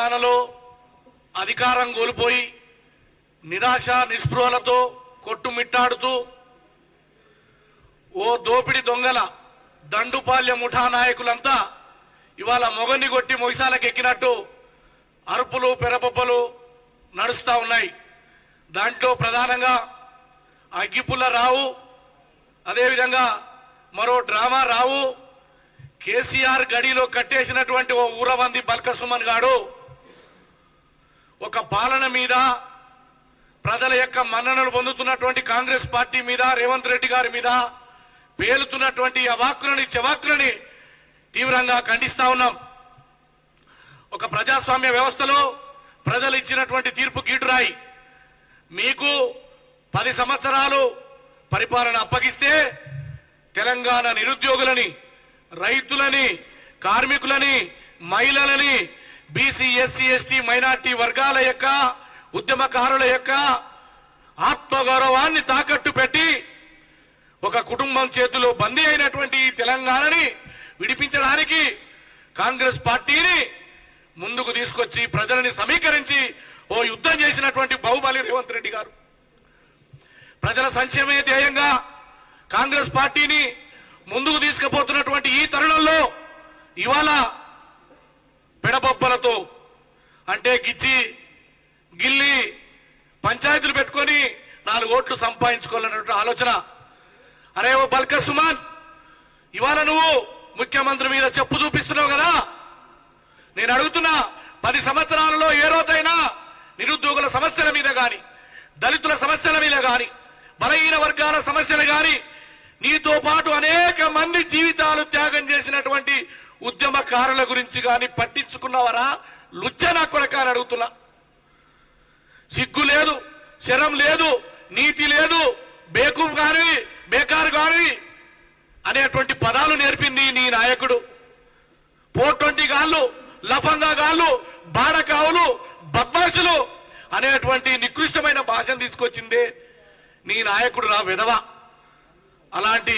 తెలంగాణలో అధికారం కోల్పోయి నిరాశ నిస్పృహలతో కొట్టుమిట్టాడుతూ ఓ దోపిడి దొంగల దండుపాల్య ముఠా నాయకులంతా ఇవాళ మొగన్ని కొట్టి మొగిసాలకు ఎక్కినట్టు అరుపులు పెరపప్పలు నడుస్తూ ఉన్నాయి. దాంట్లో ప్రధానంగా అగ్గిపుల్ల రావు, అదేవిధంగా మరో డ్రామా రావు, కేసీఆర్ గడిలో కట్టేసినటువంటి ఓ ఊరవంది బల్క సుమన్ గాడు ఒక పాలన మీద ప్రజల యొక్క మన్ననలు పొందుతున్నటువంటి కాంగ్రెస్ పార్టీ మీద రేవంత్ రెడ్డి గారి మీద పేలుతున్నటువంటి అవాక్కులని చెవాక్కులని తీవ్రంగా ఖండిస్తా ఉన్నాం. ఒక ప్రజాస్వామ్య వ్యవస్థలో ప్రజలు ఇచ్చినటువంటి తీర్పు గీటురాయి. మీకు 10 సంవత్సరాలు పరిపాలన అప్పగిస్తే తెలంగాణ నిరుద్యోగులని, రైతులని, కార్మికులని, మహిళలని, బీసీ ఎస్సీ ఎస్టీ మైనార్టీ వర్గాల యొక్క ఉద్యమకారుల యొక్క ఆత్మగౌరవాన్ని తాకట్టు పెట్టి ఒక కుటుంబం చేతిలో బందీ అయినటువంటి ఈ తెలంగాణని విడిపించడానికి కాంగ్రెస్ పార్టీని ముందుకు తీసుకొచ్చి ప్రజలని సమీకరించి ఓ యుద్ధం చేసినటువంటి బాహుబలి రేవంత్ రెడ్డి గారు. ప్రజల సంక్షేమే ధ్యేయంగా కాంగ్రెస్ పార్టీని ముందుకు తీసుకుపోతున్నటువంటి ఈ తరుణంలో ఇవాళ పెడబొబ్బలతో అంటే గిచ్చి గిల్లి పంచాయతీలు పెట్టుకొని 4 ఓట్లు సంపాదించుకోవాలన్నటువంటి ఆలోచన. అరే ఓ బల్క సుమన్, ఇవాళ నువ్వు ముఖ్యమంత్రి మీద చెప్పు చూపిస్తున్నావు కదా. నేను అడుగుతున్నా, 10 సంవత్సరాలలో ఏ రోజైనా నిరుద్యోగుల సమస్యల మీద గాని, దళితుల సమస్యల మీద గాని, బలహీన వర్గాల సమస్యలు గాని, నీతో పాటు అనేక మంది జీవితాలు త్యాగం చేసినటువంటి ఉద్యమకారుల గురించి గాని పట్టించుకున్నవరా? లుచ్చనా కొడక అని అడుగుతున్నా. సిగ్గు లేదు, శరం లేదు, నీతి లేదు, బేకూఫ్ గాని బేకారు గాని అనేటువంటి పదాలు నేర్పింది నీ నాయకుడు. 420 గాళ్ళు, లఫంగా గాళ్ళు, బాడకావులు, బద్మాషులు అనేటువంటి నికృష్టమైన భాషను తీసుకొచ్చింది నీ నాయకుడు రా విధవ. అలాంటి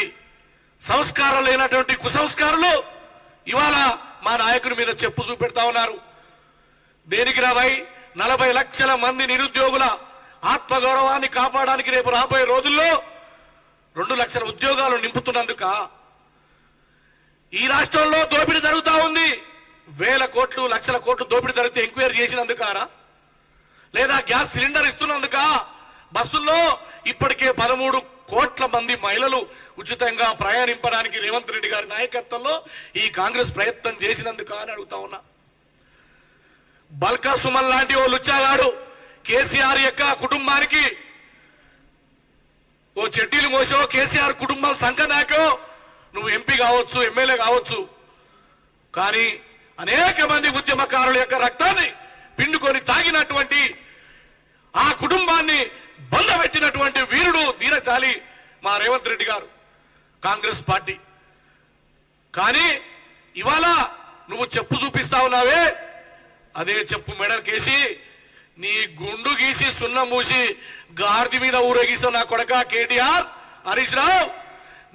సంస్కారం లేనటువంటి కుసంస్కారులు ఇవాళ మా నాయకుడి మీద చెప్పు చూపెడతా ఉన్నారు. దేనికి రాబాయి? 40 లక్షల మంది నిరుద్యోగుల ఆత్మగౌరవాన్ని కాపాడడానికి రేపు రాబోయే రోజుల్లో 2 లక్షల ఉద్యోగాలు నింపుతున్నందుక? ఈ రాష్ట్రంలో దోపిడీ జరుగుతూ ఉంది. 1000 కోట్లు, లక్షల కోట్లు దోపిడీ జరిగితే ఎంక్వైరీ చేసినందుకారా? లేదా గ్యాస్ సిలిండర్ ఇస్తున్నందుక? బస్సుల్లో ఇప్పటికే 13 కోట్ల మంది మహిళలు ఉచితంగా ప్రయాణింపడానికి రేవంత్ రెడ్డి గారి నాయకత్వంలో ఈ కాంగ్రెస్ ప్రయత్నం చేసినందుక అని అడుగుతా ఉన్నా. బల్కా సుమన్ లాంటి ఓ లుచ్చాగాడు కేసీఆర్ యొక్క కుటుంబానికి ఓ చెడ్డీలు మోసో, కేసీఆర్ కుటుంబం సంకనాకో నువ్వు ఎంపీ కావచ్చు, ఎమ్మెల్యే కావచ్చు, కానీ అనేక మంది ఉద్యమకారుల యొక్క రక్తాన్ని పిండుకొని తాగినటువంటి ఆ కుటుంబాన్ని బంధపెట్టినటువంటి వీరుడు ధీరశాలి మా రేవంత్ రెడ్డి గారు, కాంగ్రెస్ పార్టీ. కానీ ఇవాళ నువ్వు చెప్పు చూపిస్తా ఉన్నావే, అదే చెప్పు మెడకేసి నీ గుండు గీసి సున్నం మూసి గార్ది మీద ఊరేగిస్తావు నా కొడక కేటీఆర్, హరీష్ రావు.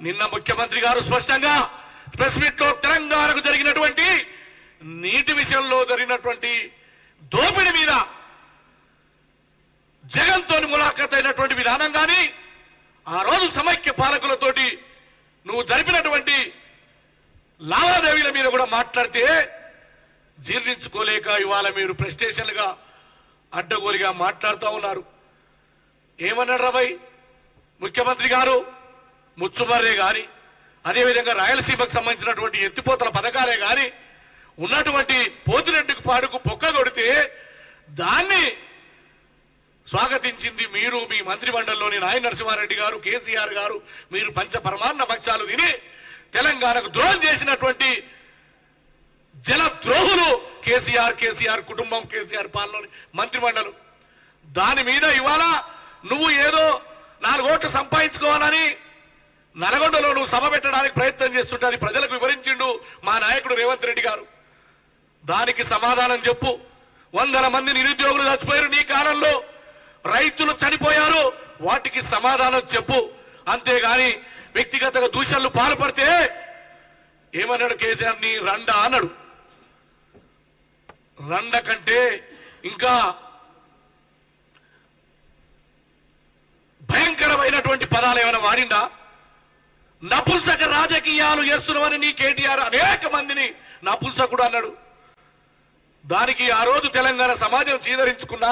నిన్న ముఖ్యమంత్రి గారు స్పష్టంగా ప్రెస్ మీట్ లో తెలంగాణకు జరిగినటువంటి నీటి విషయంలో జరిగినటువంటి దోపిడీ మీద జగన్తో ములాఖత్ అయినటువంటి విధానం కానీ, ఆ రోజు సమైక్య పాలకులతోటి నువ్వు జరిపినటువంటి లావాదేవీల మీద కూడా మాట్లాడితే జీర్ణించుకోలేక ఇవాళ మీరు ప్రెస్టేషన్లుగా అడ్డగోలుగా మాట్లాడుతూ ఉన్నారు. ఏమన్నాడు రాబాయ్ ముఖ్యమంత్రి గారు? ముచ్చుమర్రే గాని, అదేవిధంగా రాయలసీమకు సంబంధించినటువంటి ఎత్తిపోతల పథకాలే గాని, ఉన్నటువంటి పోతిరెడ్డికి పాడుకు పొక్క కొడితే దాన్ని స్వాగతించింది మీరు, మీ మంత్రిమండలిలోని నాయన నరసింహారెడ్డి గారు, కేసీఆర్ గారు. మీరు పంచపరమాన్న భక్షాలు తిని తెలంగాణకు ద్రోహం చేసినటువంటి జలద్రోహులు కేసీఆర్ కుటుంబం, కేసీఆర్ పాలనలోని మంత్రిమండలి. దాని మీద ఇవాళ నువ్వు ఏదో 4 ఓట్లు సంపాదించుకోవాలని నల్గొండలో నువ్వు సభ పెట్టడానికి ప్రయత్నం చేస్తుంటే అది ప్రజలకు వివరించిండు మా నాయకుడు రేవంత్ రెడ్డి గారు. దానికి సమాధానం చెప్పు. 100 మంది నిరుద్యోగులు చచ్చిపోయారు నీ కాలంలో, రైతులు చనిపోయారు, వాటికి సమాధానం చెప్పు. అంతేగాని వ్యక్తిగత దూషణలు పాల్పడితే ఏమన్నాడు కేసీఆర్? నీ రండా అన్నాడు. రండ కంటే ఇంకా భయంకరమైనటువంటి పదాలు ఏమైనా వాడిందా? నపుంసక రాజకీయాలు చేస్తున్నామని నీ కేటీఆర్ అనేక మందిని నపుంసకుడు అన్నాడు. దానికి ఆ రోజు తెలంగాణ సమాజం చీదరించుకున్నా.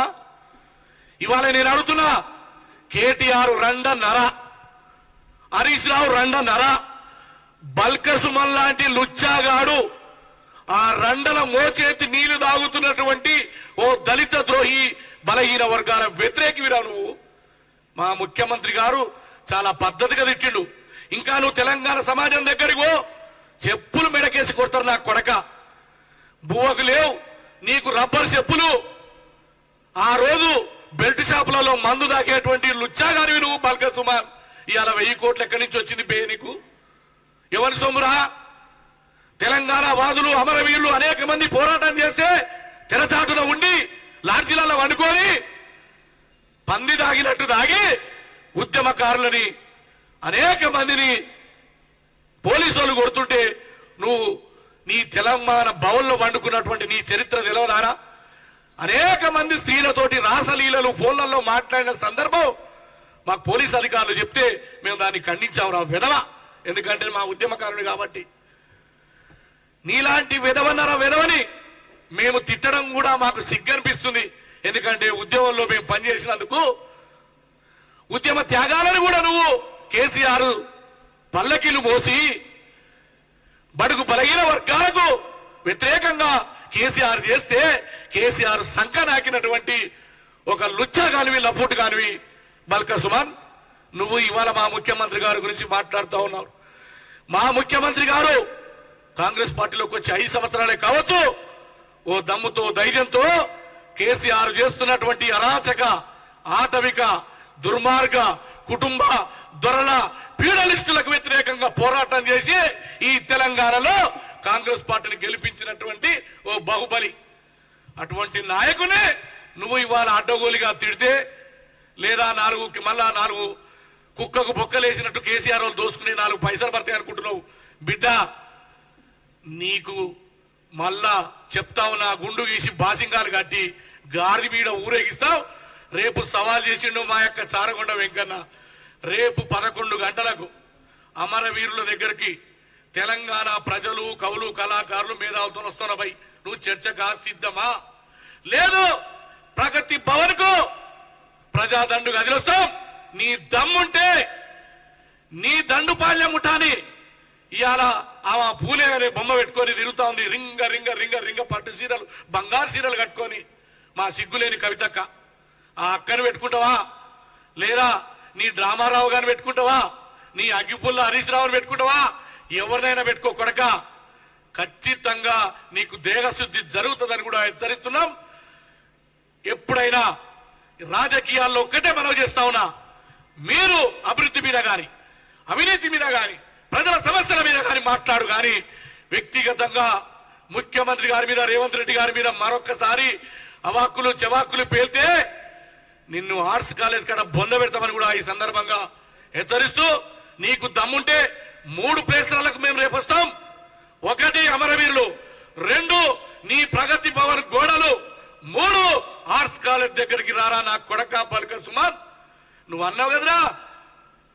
ఇవాళ నేను అడుగుతున్నా, కేటీఆర్ రండన్నరా, హరీష్ రావు రండన్నరా, బల్కసుమన్ లాంటి లుచ్చాగాడు ఆ రండల మోచేతి నీళ్లు తాగుతున్నటువంటి ఓ దళిత ద్రోహి బలహీన వర్గాల వ్యతిరేకివిరా నువ్వు. మా ముఖ్యమంత్రి గారు చాలా పద్ధతిగా తిట్టిండు. ఇంకా నువ్వు తెలంగాణ సమాజం దగ్గరికి చెప్పులు మెడకేసి కొడతారు నా కొడక. బువ్వకు లేవు నీకు రబ్బర్ చెప్పులు. ఆ రోజు బెల్ట్ షాపులలో మందు తాగేటువంటి లుచ్చాగానివి నువ్వు బల్కసుమన్. ఇవాళ 1000 కోట్లు ఎక్కడి నుంచి వచ్చింది బే నీకు? ఎవరి సొమ్మురా? తెలంగాణ వాదులు అమరవీరులు అనేక మంది పోరాటం చేస్తే తెరచాటున ఉండి లాడ్జీలలో వండుకొని పంది దాగినట్టు దాగి ఉద్యమకారులని అనేక మందిని పోలీసు వాళ్ళు కొడుతుంటే నువ్వు నీ తెలంగాణ భవన్లో వండుకున్నటువంటి నీ చరిత్ర తెలవదారా? అనేక మంది స్త్రీలతోటి రాసలీలలు ఫోన్లలో మాట్లాడిన సందర్భం మాకు పోలీసు అధికారులు చెప్తే మేము దాన్ని ఖండించాము రా వెధవ. ఎందుకంటే మా ఉద్యమకారుని కాబట్టి. నీలాంటి వెధవని మేము తిట్టడం కూడా మాకు సిగ్గనిపిస్తుంది. ఎందుకంటే ఉద్యమంలో మేము పనిచేసినందుకు ఉద్యమ త్యాగాలను కూడా నువ్వు కేసీఆర్ పల్లకీలు మోసి బడుగు బలహీన వర్గాలకు వ్యతిరేకంగా కేసీఆర్ చేస్తే కేసీఆర్ సంఖ నాకినటువంటి ఒక లుచ్చా కానివి లఫూట్ కానివి బల్కసుమన్. నువ్వు ఇవాళ మా ముఖ్యమంత్రి గారి గురించి మాట్లాడుతూ ఉన్నావు. మా ముఖ్యమంత్రి గారు కాంగ్రెస్ పార్టీలోకి వచ్చి 5 సంవత్సరాలే కావచ్చు, ఓ దమ్ముతో ధైర్యంతో కేసీఆర్ చేస్తున్నటువంటి అరాచక ఆటవిక దుర్మార్గ కుటుంబ దొరల పీడలిస్టులకు వ్యతిరేకంగా పోరాటం చేసి ఈ తెలంగాణలో కాంగ్రెస్ పార్టీని గెలిపించినటువంటి ఓ బాహుబలి. అటువంటి నాయకునే నువ్వు ఇవాళ అడ్డగోలిగా తిడితే లేదా మళ్ళా 4 కుక్కకు బొక్కలేసినట్టు కేసీఆర్ వాళ్ళు దోసుకుని 4 పైసలు పడతాయి అనుకుంటున్నావు. బిడ్డ నీకు మళ్ళా చెప్తావు, నా గుండు గీసి బాసింగాలు కట్టి గాడి మీద ఊరేగిస్తావు. రేపు సవాల్ చేసిండు మా యొక్క చారగొండ వెంకన్న. రేపు 11 గంటలకు అమరవీరుల దగ్గరికి తెలంగాణ ప్రజలు కవులు కళాకారులు మేధావులతో వస్తున్నా భయ్. నువ్వు చర్చగా సిద్ధమా? లేదు ప్రగతి భవన్ కు ప్రజాదండు గదిలొస్తాం. నీ దమ్ముంటే నీ దండుపాళ్యం ముఠాని ఇవాళ ఆమె పూలే అనే బొమ్మ పెట్టుకొని తిరుగుతా ఉంది. రింగ రింగ రింగ రింగ పట్టు చీరలు బంగారు చీరలు కట్టుకొని మా సిగ్గులేని కవితక్క. ఆ అక్కని పెట్టుకుంటావా? లేదా నీ డ్రామారావు గారిని పెట్టుకుంటావా? నీ అగ్గిపుల్ల హరీష్ రావుని పెట్టుకుంటావా? ఎవరినైనా పెట్టుకో కొడక. ఖచ్చితంగా నీకు దేహశుద్ధి జరుగుతుందని కూడా హెచ్చరిస్తున్నాం. ఎప్పుడైనా రాజకీయాల్లో ఒక్కటే మనవి చేస్తా ఉన్నా, మీరు అభివృద్ధి మీద గాని అవినీతి మీద గాని ప్రజల సమస్యల మీద గాని మాట్లాడు గాని వ్యక్తిగతంగా ముఖ్యమంత్రి గారి మీద రేవంత్ రెడ్డి గారి మీద మరొక్కసారి అవాక్కులు చెవాక్కులు పేల్తే నిన్ను ఆర్ట్స్ కాలేజ్ కాడ బొంద పెడతామని కూడా ఈ సందర్భంగా హెచ్చరిస్తూ, నీకు దమ్ముంటే 3 ప్లేసులకు మేము రేపు వస్తాం. 1 అమరవీరులు, 2 నీ ప్రగతి భవన్ గోడలు, 3 ఆర్ట్స్ కాలేజ్ దగ్గరికి రారా నా కొడక బల్కసుమన్. నువ్వు అన్నావు కదరా,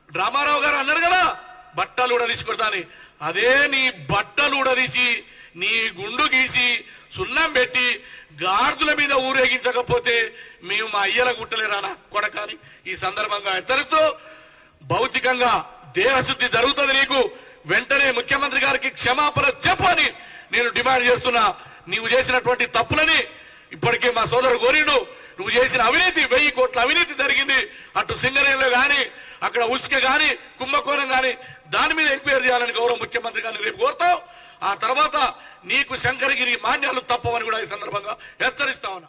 డ్రామారావు గారు అన్నాడు కదా బట్టలు ఉడదీసుకొడతాని. అదే నీ బట్టలు ఉడదీసి నీ గుండు గీసి సున్నం పెట్టి గార్దుల మీద ఊరేగించకపోతే మేము మా అయ్యల గుట్టలేరా నా కొడకాని ఈ సందర్భంగా హెచ్చరిస్తూ, భౌతికంగా దేహశుద్ధి జరుగుతుంది నీకు. వెంటనే ముఖ్యమంత్రి గారికి క్షమాపణ చెప్పని నేను డిమాండ్ చేస్తున్నా. నీవు చేసినటువంటి తప్పులని ఇప్పటికే మా సోదరు కోరిండు. నువ్వు చేసిన అవినీతి 1000 కోట్ల అవినీతి జరిగింది. అటు సింగరేణిలో గాని అక్కడ ఉసుక గాని కుంభకోణం గాని దాని మీద ఎంక్వైరీ చేయాలని గౌరవ ముఖ్యమంత్రి గారిని రేపు కోరుతాం. ఆ తర్వాత నీకు శంకరగిరి మాన్యాలు తప్పవని కూడా ఈ సందర్భంగా హెచ్చరిస్తా ఉన్నా.